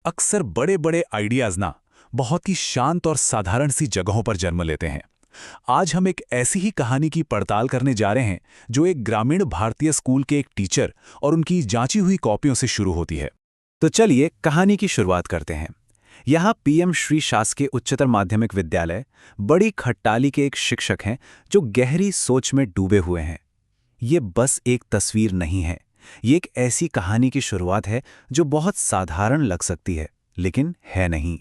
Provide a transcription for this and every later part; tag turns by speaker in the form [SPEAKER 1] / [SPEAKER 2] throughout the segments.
[SPEAKER 1] अक्सर बड़े बड़े आइडियाज ना बहुत ही शांत और साधारण सी जगहों पर जन्म लेते हैं। आज हम एक ऐसी ही कहानी की पड़ताल करने जा रहे हैं जो एक ग्रामीण भारतीय स्कूल के एक टीचर और उनकी जांची हुई कॉपियों से शुरू होती है।
[SPEAKER 2] तो चलिए कहानी की शुरुआत करते हैं। यहाँ पीएम श्री शासकीय उच्चतर माध्यमिक विद्यालय बड़ी खट्टाली के एक शिक्षक हैं जो गहरी सोच में डूबे हुए हैं। ये बस एक तस्वीर नहीं है, ये एक ऐसी कहानी की शुरुआत है जो बहुत साधारण लग सकती है, लेकिन है नहीं।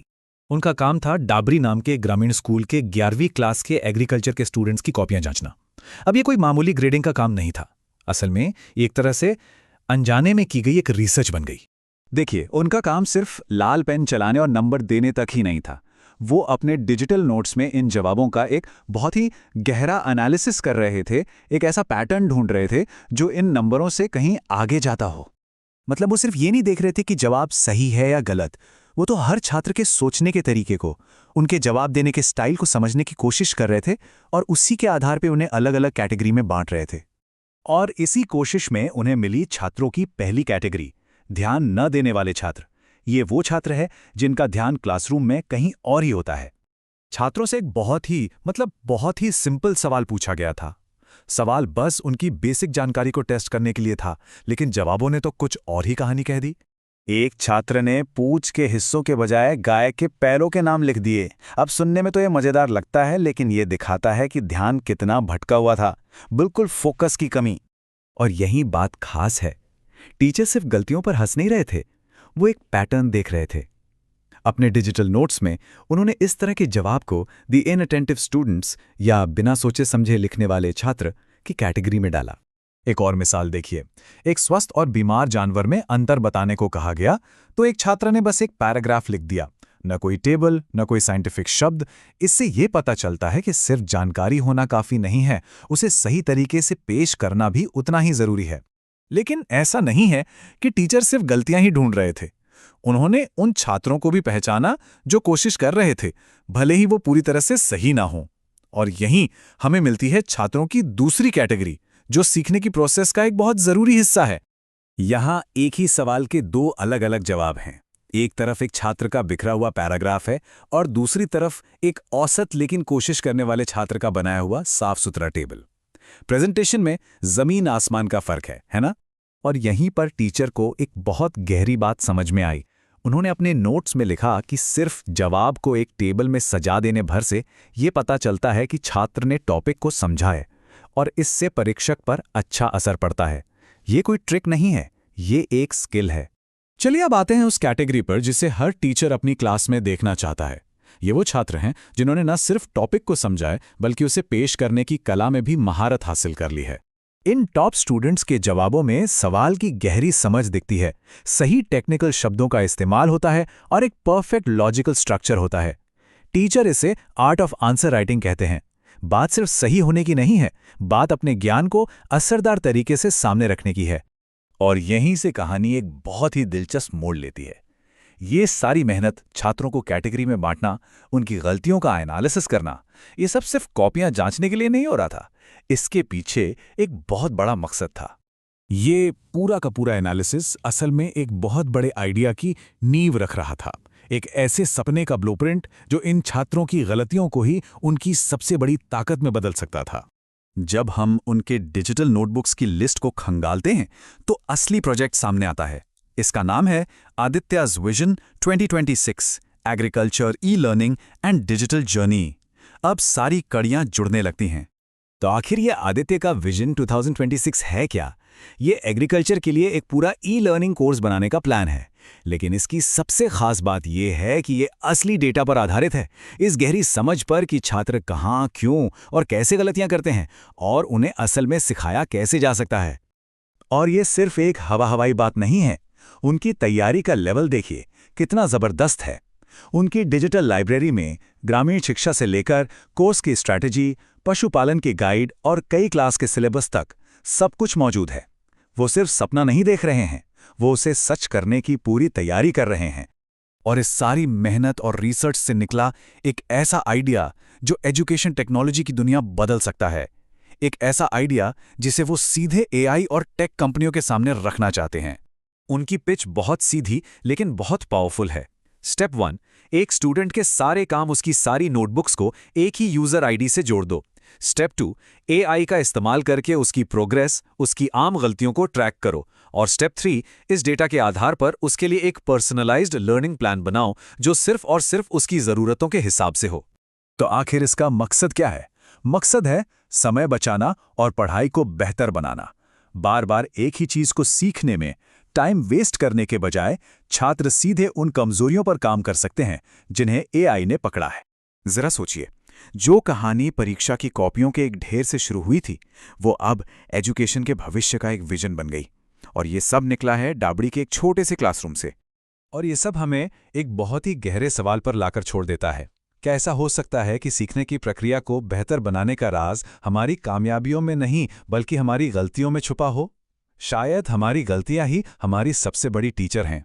[SPEAKER 3] उनका काम था डाबरी नाम के ग्रामीण स्कूल के 11वीं क्लास के एग्रीकल्चर के स्टूडेंट्स की कॉपियां जांचना। अब ये कोई मामूली ग्रेडिंग का काम नहीं था। असल में ये एक तरह से अनजाने में की गई एक रिसर्च बन गई।
[SPEAKER 1] देखिए, उनका काम सिर्फ लाल पेन चलाने और नंबर देने तक ही नहीं था। वो अपने डिजिटल नोट्स में इन जवाबों का एक बहुत ही गहरा एनालिसिस कर रहे थे, एक ऐसा पैटर्न ढूंढ रहे थे जो इन नंबरों से कहीं आगे जाता हो। मतलब वो सिर्फ ये नहीं देख रहे थे कि जवाब सही है या गलत, वो तो हर छात्र के सोचने के तरीके को, उनके जवाब देने के स्टाइल को समझने की कोशिश कर रहे थे और उसी के आधार पे उन्हें अलग अलग कैटेगरी में बांट रहे थे। और इसी कोशिश में उन्हें मिली छात्रों की पहली कैटेगरी, ध्यान न देने वाले छात्र। ये वो छात्र है जिनका ध्यान क्लासरूम में कहीं और ही होता है।
[SPEAKER 3] छात्रों से एक बहुत ही सिंपल सवाल पूछा गया था। सवाल बस उनकी बेसिक जानकारी को टेस्ट करने के लिए था, लेकिन जवाबों ने तो कुछ और ही कहानी कह दी।
[SPEAKER 2] एक छात्र ने पूंछ के हिस्सों के बजाय गाय के पैरों के नाम लिख दिए। अब सुनने में तो ये मजेदार लगता है, लेकिन ये दिखाता है कि ध्यान कितना भटका हुआ था, बिल्कुल फोकस की कमी। और यही बात खास है, टीचर सिर्फ गलतियों पर हंस नहीं रहे थे, वो एक पैटर्न देख रहे थे। अपने डिजिटल नोट्स में उन्होंने इस तरह के जवाब को द इनअटेंटिव स्टूडेंट्स या बिना सोचे समझे लिखने वाले छात्र की कैटेगरी में डाला।
[SPEAKER 3] एक और मिसाल देखिए, एक स्वस्थ और बीमार जानवर में अंतर बताने को कहा गया तो एक छात्र ने बस एक पैराग्राफ लिख दिया, न कोई टेबल, न कोई साइंटिफिक शब्द। इससे ये पता चलता है कि सिर्फ जानकारी होना काफी नहीं है, उसे सही तरीके से पेश करना भी उतना ही जरूरी है। लेकिन ऐसा नहीं है कि टीचर सिर्फ गलतियां ही ढूंढ रहे थे। उन्होंने उन छात्रों को भी पहचाना जो कोशिश कर रहे थे, भले ही वो पूरी तरह से सही ना हो। और यहीं हमें मिलती है छात्रों की दूसरी कैटेगरी, जो सीखने की प्रोसेस का एक बहुत जरूरी हिस्सा है।
[SPEAKER 2] यहाँ एक ही सवाल के दो अलग अलग जवाब हैं। एक तरफ एक छात्र का बिखरा हुआ पैराग्राफ है और दूसरी तरफ एक औसत लेकिन कोशिश करने वाले छात्र का बनाया हुआ साफ सुथरा टेबल। प्रेजेंटेशन में जमीन आसमान का फर्क है ना? और यहीं पर टीचर को एक बहुत गहरी बात समझ में आई। उन्होंने अपने नोट्स में लिखा कि सिर्फ जवाब को एक टेबल में सजा देने भर से ये पता चलता है कि छात्र ने टॉपिक को समझा है और इससे परीक्षक पर अच्छा असर पड़ता है। ये कोई ट्रिक नहीं है, ये एक स्किल है।
[SPEAKER 3] चलिए अब आते हैं उस कैटेगरी पर जिसे हर टीचर अपनी क्लास में देखना चाहता है। ये वो छात्र हैं जिन्होंने न सिर्फ टॉपिक को समझा है, बल्कि उसे पेश करने की कला में भी महारत हासिल कर ली है। इन टॉप स्टूडेंट्स के जवाबों में सवाल की गहरी समझ दिखती है, सही टेक्निकल शब्दों का इस्तेमाल होता है और एक परफेक्ट लॉजिकल स्ट्रक्चर होता है। टीचर इसे आर्ट ऑफ आंसर राइटिंग कहते हैं। बात सिर्फ सही होने की नहीं है, बात अपने ज्ञान को असरदार तरीके से सामने रखने की है।
[SPEAKER 1] और यहीं से कहानी एक बहुत ही दिलचस्प मोड़ लेती है। ये सारी मेहनत, छात्रों को कैटेगरी में बांटना, उनकी गलतियों का एनालिसिस करना, ये सब सिर्फ कॉपियां जांचने के लिए नहीं हो रहा था। इसके पीछे एक बहुत बड़ा मकसद था।
[SPEAKER 3] ये पूरा का पूरा एनालिसिस असल में एक बहुत बड़े आइडिया की नींव रख रहा था, एक ऐसे सपने का ब्लूप्रिंट जो इन छात्रों की गलतियों को ही उनकी सबसे बड़ी ताकत में बदल सकता था।
[SPEAKER 1] जब हम उनके डिजिटल नोटबुक्स की लिस्ट को खंगालते हैं तो असली प्रोजेक्ट सामने आता है। इसका नाम है आदित्याज़ vision 2026, agriculture, e learning and digital journey. अब सारी कड़ियां जुड़ने लगती हैं।
[SPEAKER 2] तो आखिर ये आदित्य का विजन 2026 है क्या? ये एग्रीकल्चर के लिए एक पूरा ई लर्निंग कोर्स बनाने का प्लान है, लेकिन इसकी सबसे खास बात यह है कि ये असली डेटा पर आधारित है, इस गहरी समझ पर कि छात्र कहाँ, क्यों और कैसे गलतियां करते हैं और उन्हें असल में सिखाया कैसे जा सकता है।
[SPEAKER 1] और ये सिर्फ एक हवाई बात नहीं है। उनकी तैयारी का लेवल देखिए कितना जबरदस्त है। उनकी डिजिटल लाइब्रेरी में ग्रामीण शिक्षा से लेकर कोर्स की स्ट्रैटेजी, पशुपालन की गाइड और कई क्लास के सिलेबस तक सब कुछ मौजूद है। वो सिर्फ सपना नहीं देख रहे हैं, वो उसे सच करने की पूरी तैयारी कर रहे हैं।
[SPEAKER 3] और इस सारी मेहनत और रिसर्च से निकला एक ऐसा आइडिया जो एजुकेशन टेक्नोलॉजी की दुनिया बदल सकता है। एक ऐसा आइडिया जिसे वो सीधे एआई और टेक कंपनियों के सामने रखना चाहते हैं।
[SPEAKER 2] उनकी पिच बहुत सीधी लेकिन बहुत पावरफुल है। स्टेप 1, एक स्टूडेंट के सारे काम उसकी सारी नोटबुक्स को एक ही यूजर आईडी से जोड़ दो। स्टेप 2, एआई का इस्तेमाल करके उसकी प्रोग्रेस, उसकी आम गलतियों को ट्रैक करो। और स्टेप 3, इस डेटा के आधार पर उसके लिए एक पर्सनलाइज्ड लर्निंग प्लान बनाओ जो सिर्फ और सिर्फ उसकी ज़रूरतों के हिसाब से हो।
[SPEAKER 3] तो आखिर इसका मकसद क्या है? मकसद है समय बचाना और पढ़ाई को बेहतर बनाना। बार बार एक ही चीज को सीखने में टाइम वेस्ट करने के बजाय छात्र सीधे उन कमजोरियों पर काम कर सकते हैं जिन्हें एआई ने पकड़ा है।
[SPEAKER 4] जरा सोचिए, जो कहानी परीक्षा की कॉपियों के एक ढेर से शुरू हुई थी, वो अब एजुकेशन के भविष्य का एक विजन बन गई। और ये सब निकला है डाबड़ी के एक छोटे से क्लासरूम से।
[SPEAKER 3] और ये सब हमें एक बहुत ही गहरे सवाल पर लाकर छोड़ देता है। क्या ऐसा हो सकता है कि सीखने की प्रक्रिया को बेहतर बनाने का राज हमारी कामयाबियों में नहीं बल्कि हमारी गलतियों में छुपा हो? शायद हमारी गलतियां ही हमारी सबसे बड़ी टीचर हैं।